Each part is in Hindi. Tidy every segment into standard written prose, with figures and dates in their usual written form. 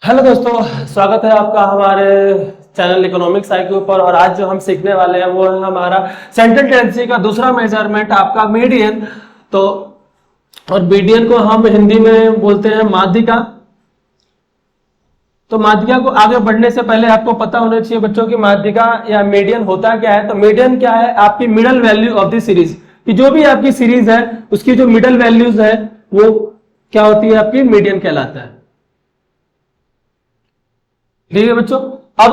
हेलो दोस्तों, स्वागत है आपका हमारे चैनल इकोनॉमिक्स आई के ऊपर। और आज जो हम सीखने वाले हैं वो है हमारा सेंट्रल टेंडेंसी का दूसरा मेजरमेंट, आपका मीडियन। तो और मीडियन को हम हिंदी में बोलते हैं माध्यिका। तो माध्यिका को आगे बढ़ने से पहले आपको पता होना चाहिए बच्चों की माध्यिका या मीडियन होता क्या है। तो मीडियन क्या है? आपकी middle value of the series, कि जो भी आपकी सीरीज है उसकी जो मिडल वैल्यूज है वो क्या होती है? आपकी मीडियन कहलाता है। ठीक है बच्चों। अब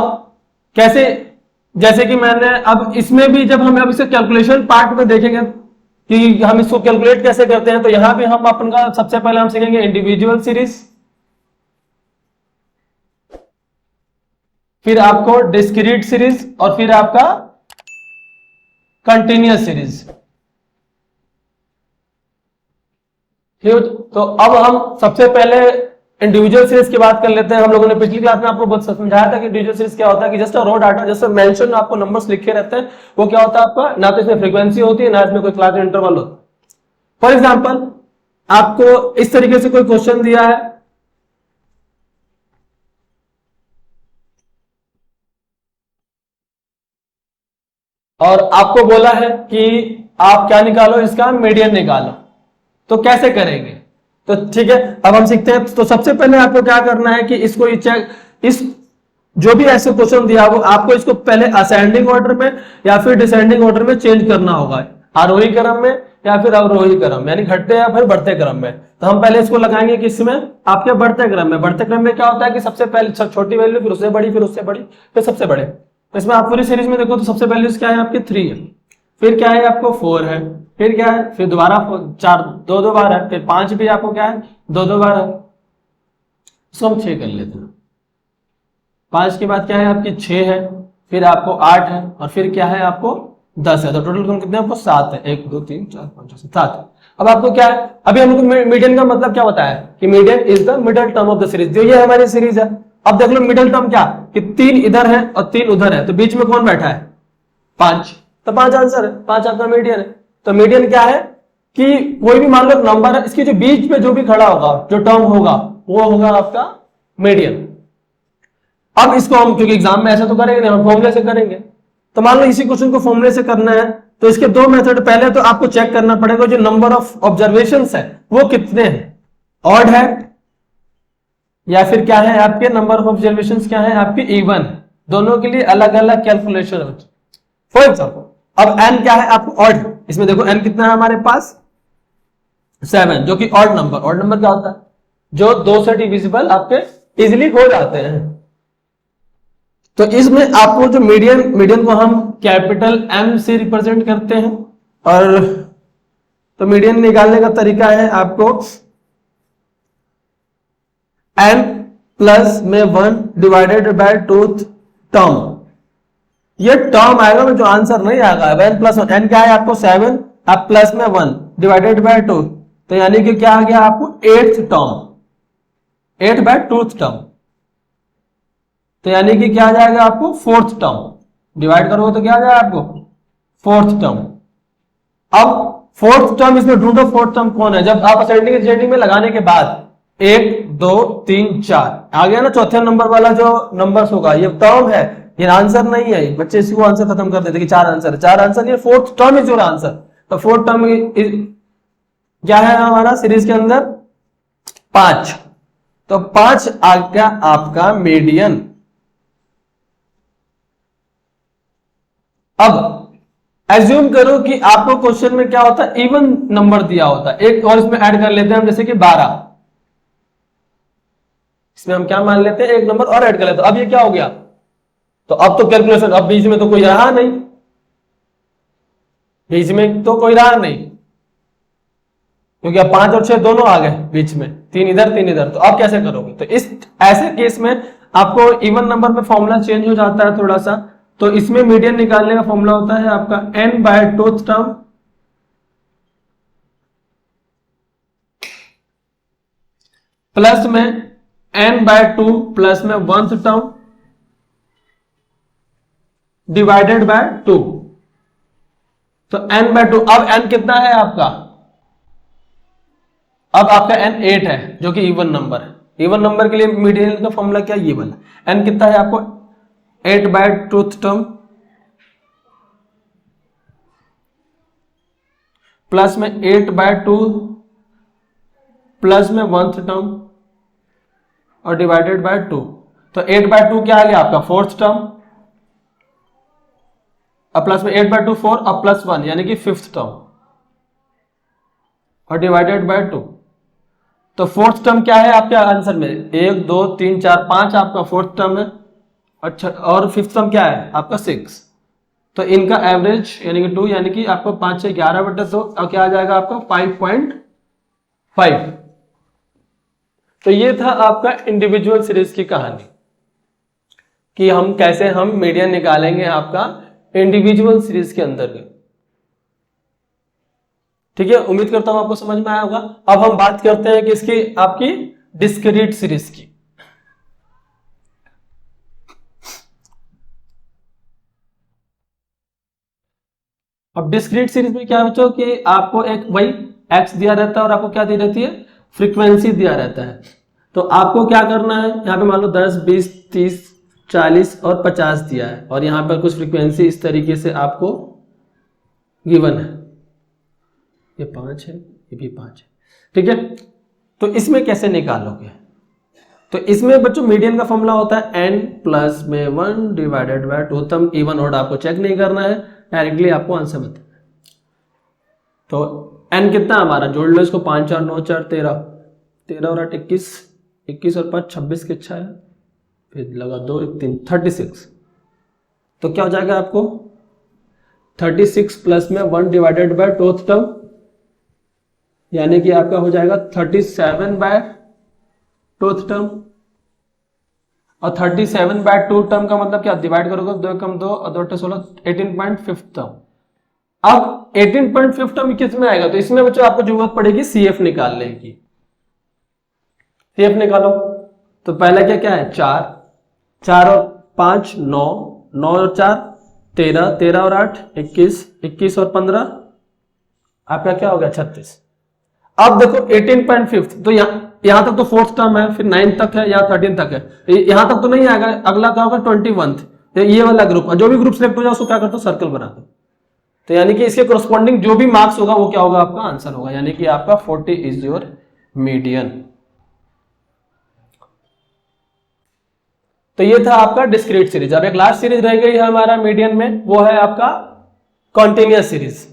कैसे, जैसे कि मैंने अब इसमें भी जब हम अब इसे कैलकुलेशन पार्ट में देखेंगे कि हम इसको कैलकुलेट कैसे करते हैं, तो यहां पे हम अपना सबसे पहले हम सीखेंगे इंडिविजुअल सीरीज, फिर आपको डिस्क्रीट सीरीज और फिर आपका कंटिन्यूअस सीरीज। तो अब हम सबसे पहले इंडिविजुअल सीरीज की बात कर लेते हैं। हम लोगों ने पिछली क्लास में आपको बहुत समझाया था कि इंडिविजुअल सीरीज क्या होता है, कि जस्ट रो डाटा, जैसे मेंशन आपको नंबर्स लिखे रहते हैं, वो क्या होता है आपका, ना तो इसमें फ्रीक्वेंसी होती है ना इसमें कोई क्लास इंटरवल होता है। फॉर एग्जांपल आपको इस तरीके से कोई क्वेश्चन दिया है और आपको बोला है कि आप क्या निकालो, इसका मीडियन निकालो। तो कैसे करेंगे? तो ठीक है, अब हम सीखते हैं। तो सबसे पहले आपको क्या करना है कि इसको इस जो भी ऐसे क्वेश्चन दिया वो आपको इसको पहले असेंडिंग ऑर्डर में या फिर डिसेंडिंग ऑर्डर में चेंज करना होगा, आरोही क्रम में या फिर अवरोही क्रम, यानी घटते या फिर बढ़ते क्रम में। तो हम पहले इसको लगाएंगे किसमें? आपके बढ़ते क्रम में। बढ़ते क्रम में क्या होता है कि सबसे पहले छोटी वैल्यू, फिर उससे बड़ी, फिर उससे बड़ी, फिर सबसे बड़े। तो इसमें आप पूरी सीरीज में देखो तो सबसे पहले क्या है आपकी 3 है, फिर क्या है आपको 4 है, फिर क्या है, फिर दोबारा 4 दो बार है, फिर 5 भी आपको क्या है 2 बार है। इसको हम 6 कर लेते हैं। 5 के बाद क्या है आपकी 6 है, फिर आपको 8 है और फिर क्या है आपको 10 है। तो टोटल क्रम कितने आपको 7 है, 1 2 3 4 5 6 7। अब आपको क्या है, अभी हमको मीडियन का मतलब क्या बताया कि median is the middle term of the series. जो ये हमारी सीरीज है, अब देख लो मिडल टर्म क्या, कि 3 इधर है और 3 उधर है, तो बीच में कौन बैठा है? 5। तो 5 आंसर है, 5 आपका मीडियन है। तो मीडियन क्या है कि कोई भी मान लो नंबर है, इसके जो बीच में जो भी खड़ा होगा, जो टर्म होगा, वो होगा आपका मीडियन। अब इसको हम क्योंकि एग्जाम में ऐसा तो करेंगे नहीं, हम फॉर्मूले से करेंगे। तो मान लो इसी क्वेश्चन को फॉर्मूले से करना है, तो इसके 2 मेथड। पहले तो आपको चेक करना पड़ेगा जो नंबर ऑफ ऑब्जर्वेशंस है वो कितने हैं, ऑड है या फिर क्या है आपके नंबर ऑफ ऑब्जर्वेशंस क्या है आपकी इवन। दोनों के लिए अलग अलग कैलकुलेशन है। फॉर एग्जाम्पल अब n क्या है आपको ऑड, इसमें देखो n कितना है हमारे पास 7, जो कि ऑड नंबर। ऑड नंबर क्या होता है? जो 2 से डिविजिबल आपके इजिली हो जाते हैं। तो इसमें आपको जो मीडियन को हम कैपिटल M से रिप्रेजेंट करते हैं। और तो मीडियन निकालने का तरीका है आपको n प्लस में 1 डिवाइडेड बाय 2 टर्म। ये टर्म आएगा जो आंसर नहीं आएगा। n प्लस n क्या है आपको 7, आप प्लस में 1 डिवाइडेड बाय 2, तो यानी कि क्या आ गया आपको 8th term, 8 bye 2th term. तो यानी कि क्या आ जाएगा आपको 4th टर्म। डिवाइड करोगे तो क्या आ जाएगा आपको 4th टर्म। अब 4th टर्म इसमें ढूंढो, 4th टर्म कौन है? जब आप असेंडिंग डिसेंडिंग में लगाने के बाद 1 2 3 4 आ गया ना, चौथे नंबर वाला जो नंबर्स होगा ये टर्म है, ये आंसर नहीं है। बच्चे इसी को आंसर खत्म कर देते कि 4 आंसर है, 4 आंसर ये 4th term is your answer. तो 4th टर्म क्या है हमारा सीरीज के अंदर 5। तो 5 आ गया आपका मीडियन। अब एज्यूम करो कि आपको क्वेश्चन में क्या होता है, इवन नंबर दिया होता है। एक और इसमें ऐड कर लेते हैं हम, जैसे कि 12। इसमें हम क्या मान लेते हैं, एक नंबर और ऐड कर लेते हैं। अब ये क्या हो गया, तो अब तो कैलकुलेशन, अब बीच में तो कोई रहा नहीं, बीच में तो कोई रहा नहीं, क्योंकि अब 5 और 6 दोनों आ गए बीच में, 3 इधर 3 इधर। तो अब कैसे करोगे? तो इस ऐसे केस में आपको इवन नंबर में फॉर्मूला चेंज हो जाता है थोड़ा सा। तो इसमें मीडियन निकालने का फॉर्मूला होता है आपका n by 2th term plus में n बाय 2 प्लस में 1th टर्म डिवाइडेड बाय 2। तो n बाय 2, अब n कितना है आपका? अब आपका n 8 है जो कि इवन नंबर है। इवन नंबर के लिए मीडियन का फॉर्मूला क्या है, ये वाला। n कितना है आपको 8/2 टर्म प्लस में 8/2 प्लस में 1th टर्म और डिवाइडेड बाय 2। तो 8/2 क्या आ गया आपका 4th टर्म, अब प्लस में 8/2 4 अब प्लस 1 यानी कि 5th टर्म और डिवाइडेड बाय 2। तो 4th टर्म क्या है आपके आंसर में 1 2 3 4 5 आपका 4th टर्म है। अच्छा, और 5th टर्म क्या है आपका 6। तो इनका एवरेज यानी कि 2 यानी कि आपको 5 से 11/2 और क्या आ जाएगा आपका 5.5। तो ये था आपका इंडिविजुअल सीरीज की कहानी कि हम कैसे हम मीडियन निकालेंगे आपका इंडिविजुअल सीरीज के अंदर। ठीक है, उम्मीद करता हूं आपको समझ में आया होगा। अब हम बात करते हैं कि इसकी आपकी डिस्क्रीट सीरीज की। अब डिस्क्रीट सीरीज में क्या बच्चों कि आपको एक वही एक्स दिया रहता है और आपको क्या दी रहती है फ्रीक्वेंसी दिया रहता है। तो आपको क्या करना है, यहाँ पे मान लो 10 20 30 40 और 50 दिया है और यहाँ पर कुछ फ्रीक्वेंसी इस तरीके से आपको गिवन है, ये 5 है ये भी 5 है। ठीक है, तो इसमें कैसे निकालोगे, तो इसमें बच्चों मीडियन का फॉर्मूला होता है n प्लस में 1 डिवाइडेड बाय 2। तम इवन ऑड आपको चेक नहीं करना है, डायरेक्टली आपको आंसर बताना है। तो n कितना हमारा, जोड़ लो इसको 5 4 9 4 13 13 और 8 21 21 और 5 26 की इच्छा है, फिर लगा 2 1 3 36। तो क्या हो जाएगा आपको 36 प्लस में 1 डिवाइडेड बाय 2th टर्म यानी कि आपका हो जाएगा 37/2th टर्म। और 37/2 टर्म का मतलब क्या, डिवाइड करोगे 2 कम 2 और 2 16 18.5 टर्म। अब 18.5 टर्म किस में आएगा, तो इसमें बच्चों आपको जरूरत पड़ेगी CF निकालने की। CF निकालो, तो पहला क्या है 4 4 और 5 9 9 और 4 13 13 और 8 21 21 और 15 आपका क्या हो गया 36। अब देखो 18.5 तो यहां तक तो 4th टर्म है, फिर 9 तक है, यहाँ 13 तक है, यहां तक तो नहीं आएगा, अगला क्या होगा 21th। ये वाला ग्रुप, जो भी ग्रुप सिलेक्ट हो जाए उसको क्या करते हो सर्कल बना दो। तो यानी कि इसके कोरस्पॉन्डिंग जो भी मार्क्स होगा वो क्या होगा आपका आंसर होगा, यानी कि आपका 40 इज योर मीडियन। तो ये था आपका डिस्क्रीट सीरीज। अब एक लास्ट सीरीज रह गई है हमारा मीडियन में, वो है आपका कॉन्टिन्यूअस सीरीज।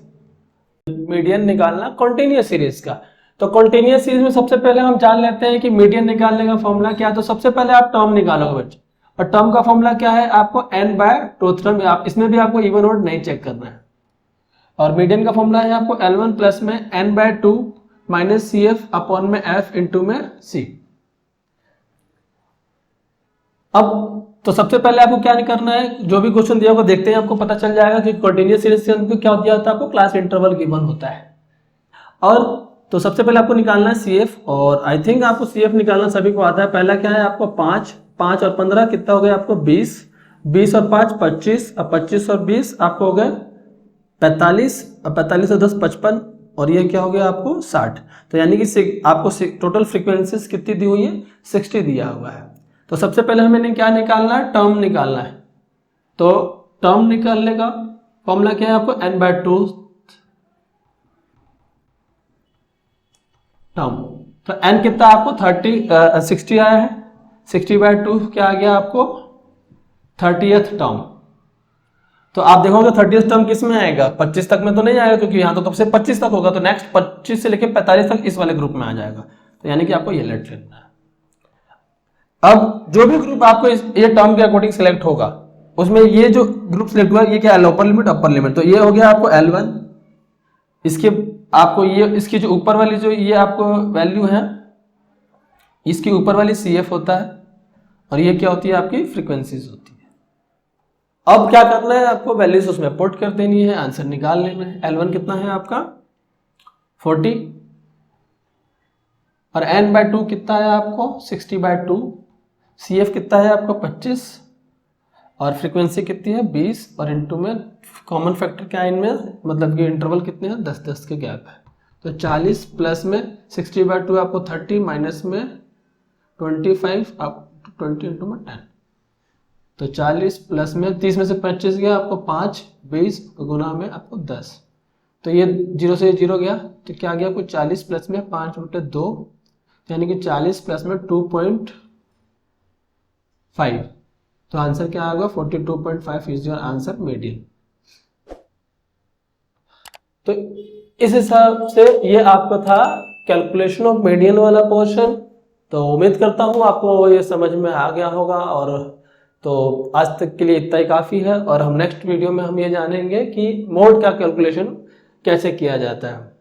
मीडियन निकालना कॉन्टिन्यूअस सीरीज का, तो कॉन्टिन्यूअस सीरीज में सबसे पहले हम जान लेते हैं कि मीडियन निकालने का फॉर्मूला क्या है। तो सबसे पहले आप टर्म निकालोगे बच्चे, और टर्म का फॉर्मूला क्या है आपको n/2th टर्म। आप इसमें भी आपको इवन ऑड नहीं चेक करना है। और मीडियन का फॉर्मूला है आपको L1 प्लस में n/2 माइनस CF अपॉन में F इंटू में C। अब तो सबसे पहले आपको क्या नहीं करना है, जो भी क्वेश्चन दिया होगा देखते हैं, आपको पता चल जाएगा कि कंटीन्यूअस सीरीज के अंदर क्या दिया होता है आपको, क्लास इंटरवल गिवन होता है। और तो सबसे पहले आपको निकालना है CF, और आई थिंक आपको CF निकालना सभी को आता है। पहला क्या है आपको 5 5 और 15 कितना हो गया आपको 20 20 और 5 25 और 25 और 20 आपको हो गए 45 और 45 और 10 55 और ये क्या हो गया आपको 60। तो यानी कि आपको टोटल फ्रीक्वेंसीज कितनी दी हुई है 60 दिया हुआ है। तो सबसे पहले हमें क्या निकालना है, टर्म निकालना है। तो टर्म निकालने का फॉर्मूला क्या है आपको n/2 टर्म। तो n कितना आपको 60 आया है, 60/2 क्या आ गया आपको 30th टर्म। तो आप देखोगे 30th टर्म किस में आएगा, 25 तक में तो नहीं आएगा क्योंकि यहां तो तब से 25 तक होगा, तो नेक्स्ट 25 से लेकर 45 तक इस वाले ग्रुप में आ जाएगा। तो यानी कि आपको ये लेट लेना है। अब जो भी ग्रुप आपको ये टर्म के अकॉर्डिंग सिलेक्ट होगा उसमें ये जो ग्रुप सिलेक्ट हुआ ये क्या है लोअर लिमिट अपर लिमिट। तो ये हो गया आपको L1, इसके आपको ये इसकी जो ऊपर वाली जो ये आपको वैल्यू है इसकी ऊपर वाली CF होता है और ये क्या होती है आपकी फ्रीक्वेंसीज होती है। अब क्या करना है आपको वैल्यूज उसमें पुट कर देनी है, आंसर निकाल लेना है। L1 कितना है आपका 40 और n/2 कितना है आपको 60/2, CF कितना है आपको 25 और फ्रीक्वेंसी कितनी है 20 और इनटू में कॉमन फैक्टर क्या है इनमें, मतलब कि इंटरवल कितने हैं 10 के गैप है। तो 40 प्लस में 60/2 आपको 30 माइनस में 25 अप टू 20 इंटू में 10, तो 40 प्लस में 30 में से 25 गया आपको 5, 20 गुना में आपको 10, तो ये 0 से 0 गया, तो क्या गया आपको 40 प्लस में 5 बटे 2, यानी कि 40 प्लस में 2.5, तो आंसर क्या आएगा 42.5 इज योर आंसर मीडियन। तो इस हिसाब से ये आपका था कैलकुलेशन ऑफ मीडियन वाला पोर्शन। तो उम्मीद करता हूँ आपको ये समझ में आ गया होगा, और तो आज तक के लिए इतना ही काफ़ी है, और हम नेक्स्ट वीडियो में हम ये जानेंगे कि मोड का कैलकुलेशन कैसे किया जाता है।